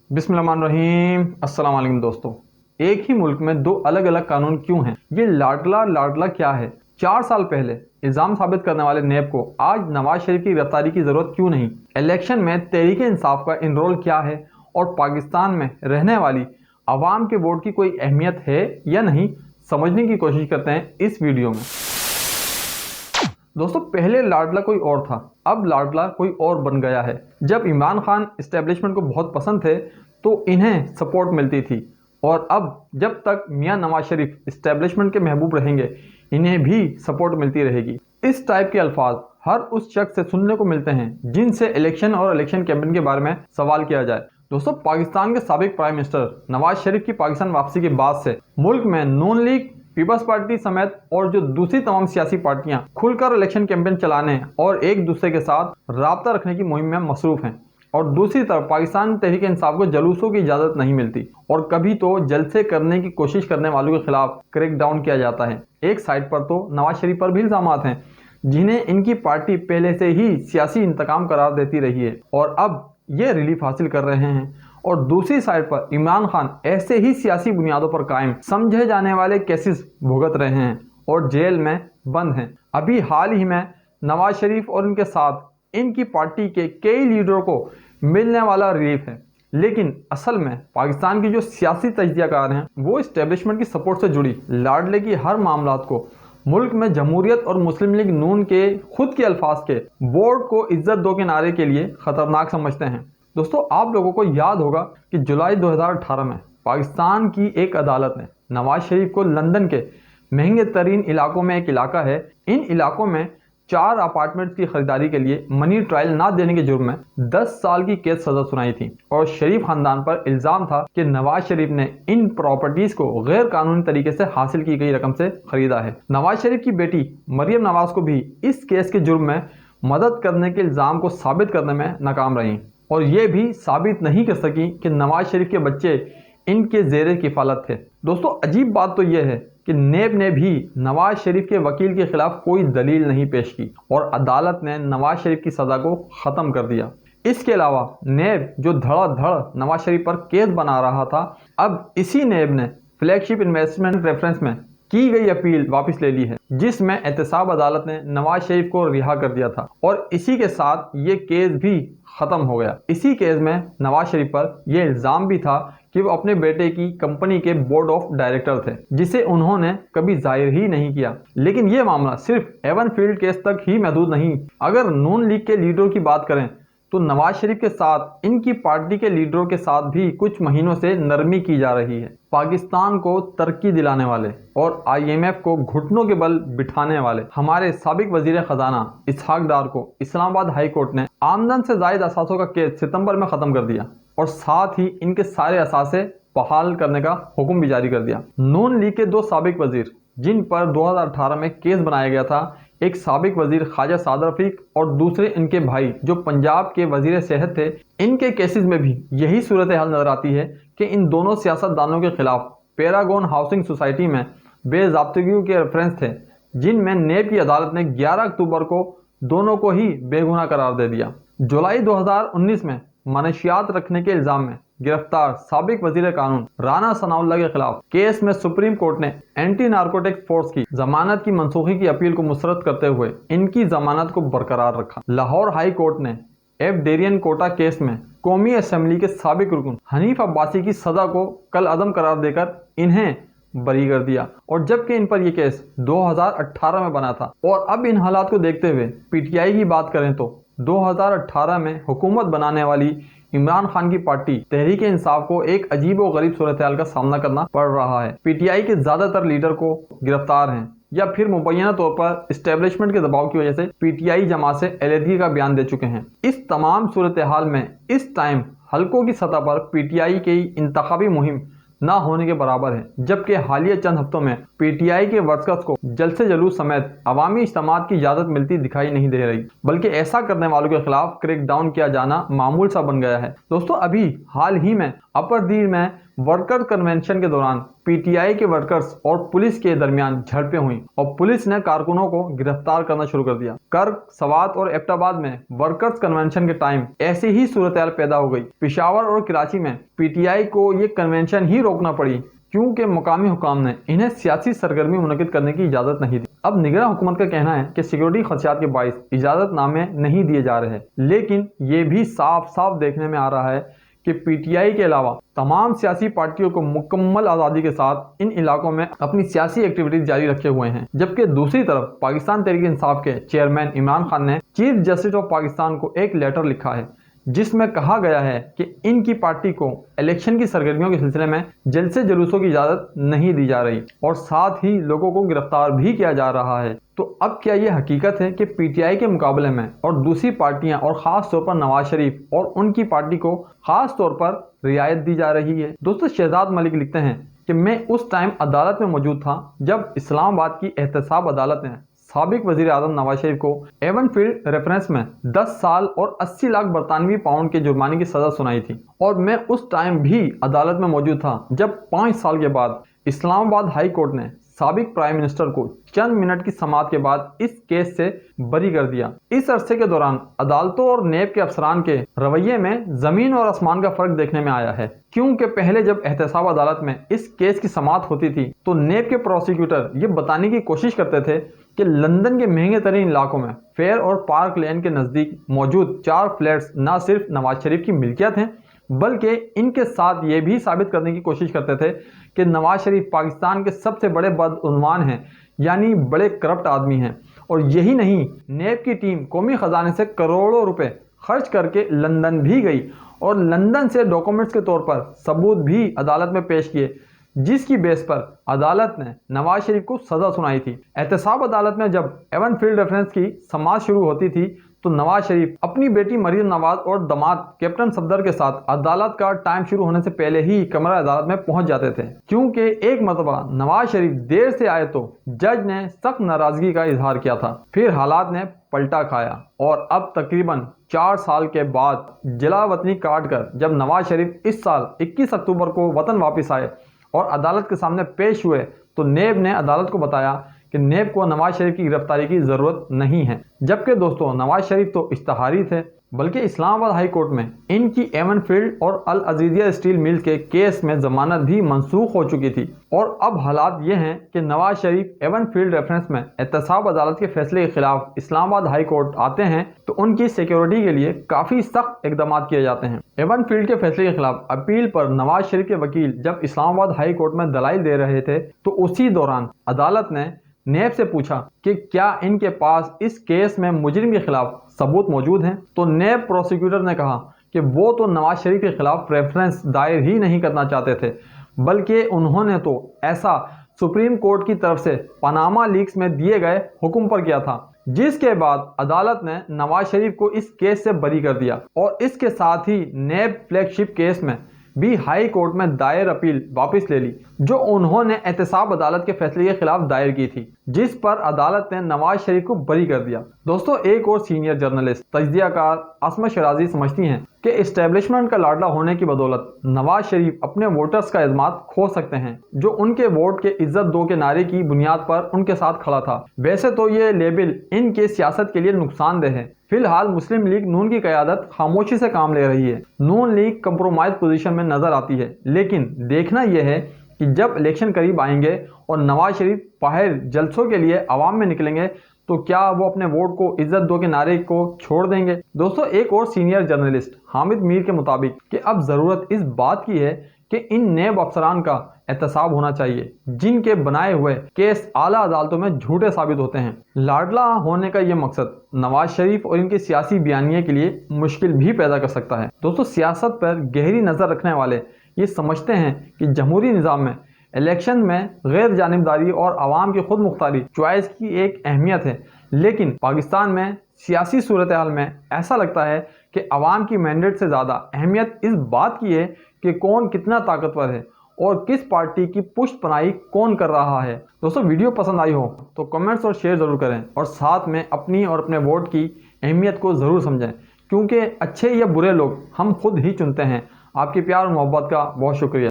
बिस्मिल्लाहिर्रहमानिर्रहीम। अस्सलाम वालेकुम दोस्तों। एक ही मुल्क में दो अलग अलग कानून क्यों हैं? ये लाडला लाडला क्या है? 4 साल पहले इल्जाम साबित करने वाले नेब को आज नवाज शरीफ की गिरफ्तारी की जरूरत क्यों नहीं? इलेक्शन में तहरीक इंसाफ का इनरोल क्या है और पाकिस्तान में रहने वाली आवाम के वोट की कोई अहमियत है या नहीं, समझने की कोशिश करते हैं इस वीडियो में। दोस्तों, पहले लाडला कोई और था, अब लाडला कोई और बन गया है। जब इमरान खान इस्टेब्लिशमेंट को बहुत पसंद थे तो इन्हें सपोर्ट मिलती थी, और अब जब तक मियां नवाज शरीफ इस्टेब्लिशमेंट के महबूब रहेंगे इन्हें भी सपोर्ट मिलती रहेगी। इस टाइप के अल्फाज हर उस शख्स से सुनने को मिलते हैं जिनसे इलेक्शन और इलेक्शन कैंपेन के बारे में सवाल किया जाए। दोस्तों, पाकिस्तान के साबिक प्राइम मिनिस्टर नवाज शरीफ की पाकिस्तान वापसी के बाद से मुल्क में नून लीग, पीपल्स पार्टी समेत और जो दूसरी तमाम सियासी पार्टियां खुलकर इलेक्शन कैंपेन चलाने और एक दूसरे के साथ राब्ता रखने की मुहिम में मसरूफ हैं, और दूसरी तरफ पाकिस्तान तहरीक इंसाफ को जलूसों की इजाजत नहीं मिलती और कभी तो जलसे करने की कोशिश करने वालों के खिलाफ क्रैकडाउन किया जाता है। एक साइड पर तो नवाज शरीफ पर भी इल्जामात हैं जिन्हें इनकी पार्टी पहले से ही सियासी इंतकाम करार देती रही है और अब ये रिलीफ हासिल कर रहे हैं, और दूसरी साइड पर इमरान खान ऐसे ही सियासी बुनियादों पर कायम समझे जाने वाले केसेस भुगत रहे हैं और जेल में बंद हैं। अभी हाल ही में नवाज शरीफ और इनके साथ इनकी पार्टी के कई लीडरों को मिलने वाला रिलीफ है, लेकिन असल में पाकिस्तान की जो सियासी तजज़ियाकार हैं वो इस्टेब्लिशमेंट की सपोर्ट से जुड़ी लाडले की हर मामलात को मुल्क में जमहूरियत और मुस्लिम लीग नून के खुद के अल्फाज के बोर्ड को इज्जत दो के नारे के लिए खतरनाक समझते हैं। दोस्तों, आप लोगों को याद होगा कि जुलाई 2018 में पाकिस्तान की एक अदालत ने नवाज शरीफ को लंदन के महंगे तरीन इलाकों में एक इलाका है, इन इलाकों में 4 अपार्टमेंट्स की खरीदारी के लिए मनी ट्रायल ना देने के जुर्म में 10 साल की कैद सजा सुनाई थी, और शरीफ खानदान पर इल्जाम था कि नवाज शरीफ ने इन प्रॉपर्टीज को गैर कानूनी तरीके से हासिल की गई रकम से खरीदा है। नवाज शरीफ की बेटी मरियम नवाज को भी इस केस के जुर्म में मदद करने के इल्जाम को साबित करने में नाकाम रही, और ये भी साबित नहीं कर सकी कि नवाज शरीफ के बच्चे इनके जेरे किफालत थे। दोस्तों, अजीब बात तो यह है कि नेब ने भी नवाज शरीफ के वकील के खिलाफ कोई दलील नहीं पेश की और अदालत ने नवाज शरीफ की सजा को खत्म कर दिया। इसके अलावा नेब जो धड़ाधड़ नवाज शरीफ पर केस बना रहा था, अब इसी नेब ने फ्लैगशिप इन्वेस्टमेंट रेफरेंस में की गई अपील वापस ले ली है, जिसमें एहतसाब अदालत ने नवाज शरीफ को रिहा कर दिया था, और इसी के साथ ये केस भी खत्म हो गया। इसी केस में नवाज शरीफ पर यह इल्जाम भी था कि वो अपने बेटे की कंपनी के बोर्ड ऑफ डायरेक्टर थे, जिसे उन्होंने कभी जाहिर ही नहीं किया। लेकिन यह मामला सिर्फ एवन फील्ड केस तक ही महदूद नहीं। अगर नून लीग के लीडरों की बात करें तो नवाज शरीफ के साथ इनकी पार्टी के लीडरों के साथ भी कुछ महीनों से नरमी की जा रही है। पाकिस्तान को तरक्की दिलाने वाले और IMF को घुटनों के बल बिठाने वाले हमारे साबिक वजीर खजाना इसहाक डार को इस्लामाबाद हाई कोर्ट ने आमदन से जायद असासों का केस सितंबर में खत्म कर दिया, और साथ ही इनके सारे असासे बहाल करने का हुक्म भी जारी कर दिया। नून लीग के 2 साबिक वजीर जिन पर 2018 में केस बनाया गया था, एक साबिक वजीर ख्वाजा सादर रफीक और दूसरे इनके भाई जो पंजाब के वजीर सेहत थे, इनके केसेस में भी यही सूरत हाल नजर आती है कि इन दोनों सियासतदानों के खिलाफ पैरागॉन हाउसिंग सोसाइटी में बेज़ाब्तगियों के रेफरेंस थे, जिनमें नेब की अदालत ने 11 अक्टूबर को दोनों को ही बेगुनाह करार दे दिया। जुलाई 2019 में मनशियात रखने के इल्जाम में गिरफ्तार साबिक वजीर कानून राना सनाउल्लाह के खिलाफ केस में सुप्रीम कोर्ट ने एंटी नार्कोटिक्स फोर्स की जमानत की मनसूखी की अपील को मुस्तरद करते हुए इनकी जमानत को बरकरार रखा। लाहौर हाई कोर्ट ने एफ डेरियन कोटा केस में कौमी असेंबली के साबिक रुकन हनीफ अब्बासी की सजा को कल अदम करार देकर इन्हें बरी कर दिया, और जबकि इन पर यह केस 2018 में बना था। और अब इन हालात को देखते हुए PTI की बात करें तो 2018 में हुकूमत बनाने वाली इमरान खान की पार्टी तहरीक इंसाफ को एक अजीब व गरीब सूरत हाल का सामना करना पड़ रहा है। PTI के ज्यादातर लीडर को गिरफ्तार हैं या फिर मुबैना तौर पर इस्टेब्लिशमेंट के दबाव की वजह से PTI जमात से अलहदगी का बयान दे चुके हैं। इस तमाम सूरत हाल में इस टाइम हल्कों की सतह पर PTI की इंतखाबी मुहिम ना होने के बराबर है, जबकि हालिया चंद हफ्तों में PTI के वर्कर्स को जलसे जुलूस समेत अवामी इज्तिमात की इजाजत मिलती दिखाई नहीं दे रही, बल्कि ऐसा करने वालों के खिलाफ क्रैकडाउन किया जाना मामूल सा बन गया है। दोस्तों, अभी हाल ही में अपर दीर में वर्कर कन्वेंशन के दौरान पीटीआई के वर्कर्स और पुलिस के दरमियान झड़पें हुई और पुलिस ने कारकुनों को गिरफ्तार करना शुरू कर दिया। कर्क, सवात और एबटाबाद में वर्कर्स कन्वेंशन के टाइम ऐसी ही सूरत पैदा हो गई। पेशावर और कराची में पीटीआई को ये कन्वेंशन ही रोकना पड़ी क्योंकि मकामी हुकाम ने इन्हें सियासी सरगर्मी मुनक्किद करने की इजाज़त नहीं दी। अब निगरां हुकूमत का कहना है कि सिक्योरिटी खदशात के बाइस इजाज़तनामे नहीं दिए जा रहे, लेकिन ये भी साफ साफ देखने में आ रहा है कि पीटीआई के अलावा तमाम सियासी पार्टियों को मुकम्मल आज़ादी के साथ इन इलाकों में अपनी सियासी एक्टिविटीज जारी रखे हुए हैं। जबकि दूसरी तरफ पाकिस्तान तहरीक इंसाफ के चेयरमैन इमरान खान ने चीफ जस्टिस ऑफ पाकिस्तान को एक लेटर लिखा है जिसमें कहा गया है कि इनकी पार्टी को इलेक्शन की सरगर्मियों के सिलसिले में जलसे जुलूसों की इजाज़त नहीं दी जा रही और साथ ही लोगों को गिरफ्तार भी किया जा रहा है। तो अब क्या ये हकीकत है कि पीटीआई के मुकाबले में और दूसरी पार्टियां और ख़ास तौर पर नवाज शरीफ और उनकी पार्टी को ख़ास तौर पर रियायत दी जा रही है? दोस्तों, शहजाद मलिक लिखते हैं कि मैं उस टाइम अदालत में मौजूद था जब इस्लामाबाद की एहतसाब अदालत ने साबिक वजीर आजम नवाज शरीफ को एवनफील्ड रेफरेंस में 10 साल और 80 लाख बरतानवी पाउंड के जुर्माने की सजा सुनाई थी और मैं उस टाइम भी अदालत में मौजूद था जब 5 साल के बाद इस्लामाबाद हाई कोर्ट ने साबिक प्राइम मिनिस्टर को चंद मिनट की समाअत के बाद इस केस से बरी कर दिया। इस अरसे के दौरान अदालतों और नेब के अफसरान के रवैये में जमीन और आसमान का फर्क देखने में आया है, क्योंकि पहले जब एहतसाब अदालत में इस केस की समाअत होती थी तो नेब के प्रोसिक्यूटर ये बताने की कोशिश करते थे कि लंदन के महंगे तरीन इलाकों में फेयर और पार्क लेन के नज़दीक मौजूद 4 फ्लैट्स न सिर्फ नवाज शरीफ की मिल्कियत हैं बल्कि इनके साथ ये भी साबित करने की कोशिश करते थे कि नवाज शरीफ पाकिस्तान के सबसे बड़े बदउन्वान हैं, यानी बड़े करप्ट आदमी हैं। और यही नहीं, नेब की टीम कौमी ख़जाने से करोड़ों रुपए खर्च करके लंदन भी गई और लंदन से डॉक्यूमेंट्स के तौर पर सबूत भी अदालत में पेश किए, जिसकी बेस पर अदालत ने नवाज शरीफ को सज़ा सुनाई थी। एहतसाब अदालत में जब एवनफील्ड रेफरेंस की समाअत शुरू होती थी तो नवाज शरीफ अपनी बेटी मरियम नवाज और दामाद कैप्टन सफदर के साथ अदालत का टाइम शुरू होने से पहले ही कमरा अदालत में पहुंच जाते थे, क्योंकि एक मरतबा नवाज शरीफ देर से आए तो जज ने सख्त नाराजगी का इजहार किया था। फिर हालात ने पलटा खाया और अब तकरीबन 4 साल के बाद जलावतनी काट कर जब नवाज शरीफ इस साल 21 अक्टूबर को वतन वापस आए और अदालत के सामने पेश हुए तो नेब ने अदालत को बताया कि नेब को नवाज शरीफ की गिरफ्तारी की ज़रूरत नहीं है। जबकि दोस्तों, नवाज शरीफ तो इश्तहारी थे, बल्कि इस्लामाबाद हाई कोर्ट में इनकी एवनफील्ड और अल अजीजिया स्टील मिल्स के केस में जमानत भी मनसूख हो चुकी थी। और अब हालात ये हैं कि नवाज शरीफ एवनफील्ड रेफरेंस में एहतसाब अदालत के फैसले के खिलाफ इस्लामाबाद हाई कोर्ट आते हैं तो उनकी सिक्योरिटी के लिए काफ़ी सख्त इकदाम किए जाते हैं। एवनफील्ड के फैसले के खिलाफ अपील पर नवाज शरीफ के वकील जब इस्लामाबाद हाई कोर्ट में दलाइल दे रहे थे तो उसी दौरान अदालत ने नेब से पूछा कि क्या इनके पास इस केस में मुजरिम के खिलाफ सबूत मौजूद हैं। तो नेब प्रोसिक्यूटर ने कहा कि वो तो नवाज शरीफ के खिलाफ रेफरेंस दायर ही नहीं करना चाहते थे, बल्कि उन्होंने तो ऐसा सुप्रीम कोर्ट की तरफ से पनामा लीक्स में दिए गए हुक्म पर किया था, जिसके बाद अदालत ने नवाज शरीफ को इस केस से बरी कर दिया। और इसके साथ ही नेब फ्लैगशिप केस में भी हाई कोर्ट में दायर अपील वापस ले ली, जो उन्होंने एहतसाब अदालत के फैसले के खिलाफ दायर की थी, जिस पर अदालत ने नवाज शरीफ को बरी कर दिया। दोस्तों, एक और सीनियर जर्नलिस्ट तजज़ियाकार असमत शराजी समझती हैं कि इस्टेब्लिशमेंट का लाडला होने की बदौलत नवाज शरीफ अपने वोटर्स का एतमाद खो सकते हैं, जो उनके वोट के इज्जत दो के नारे की बुनियाद पर उनके साथ खड़ा था। वैसे तो ये लेबल इनके सियासत के लिए नुकसानदेह है। फिलहाल मुस्लिम लीग नून की क़यादत खामोशी से काम ले रही है। नून लीग कंप्रोमाइज पोजीशन में नजर आती है, लेकिन देखना यह है कि जब इलेक्शन करीब आएंगे और नवाज शरीफ बाहर जलसों के लिए आवाम में निकलेंगे तो क्या वो अपने वोट को इज्जत दो के नारे को छोड़ देंगे। दोस्तों, एक और सीनियर जर्नलिस्ट हामिद मीर के मुताबिक कि अब ज़रूरत इस बात की है कि इन नेब अफसरान का एहतसाब होना चाहिए जिनके बनाए हुए केस आला अदालतों में झूठे साबित होते हैं। लाडला होने का ये मकसद नवाज शरीफ और इनके सियासी बयानिए के लिए मुश्किल भी पैदा कर सकता है। दोस्तों, सियासत पर गहरी नज़र रखने वाले ये समझते हैं कि जमहूरी निज़ाम में इलेक्शन में गैर जानिबदारी और आवाम की खुद मुख्तारी चॉइस की एक अहमियत है, लेकिन पाकिस्तान में सियासी सूरत हाल में ऐसा लगता है कि आवाम की मैंडेट से ज़्यादा अहमियत इस बात की है कि कौन कितना ताकतवर है और किस पार्टी की पुष्ट पनाही कौन कर रहा है। दोस्तों, वीडियो पसंद आई हो तो कमेंट्स और शेयर ज़रूर करें और साथ में अपनी और अपने वोट की अहमियत को ज़रूर समझें, क्योंकि अच्छे या बुरे लोग हम खुद ही चुनते हैं। आपके प्यार और मोहब्बत का बहुत शुक्रिया।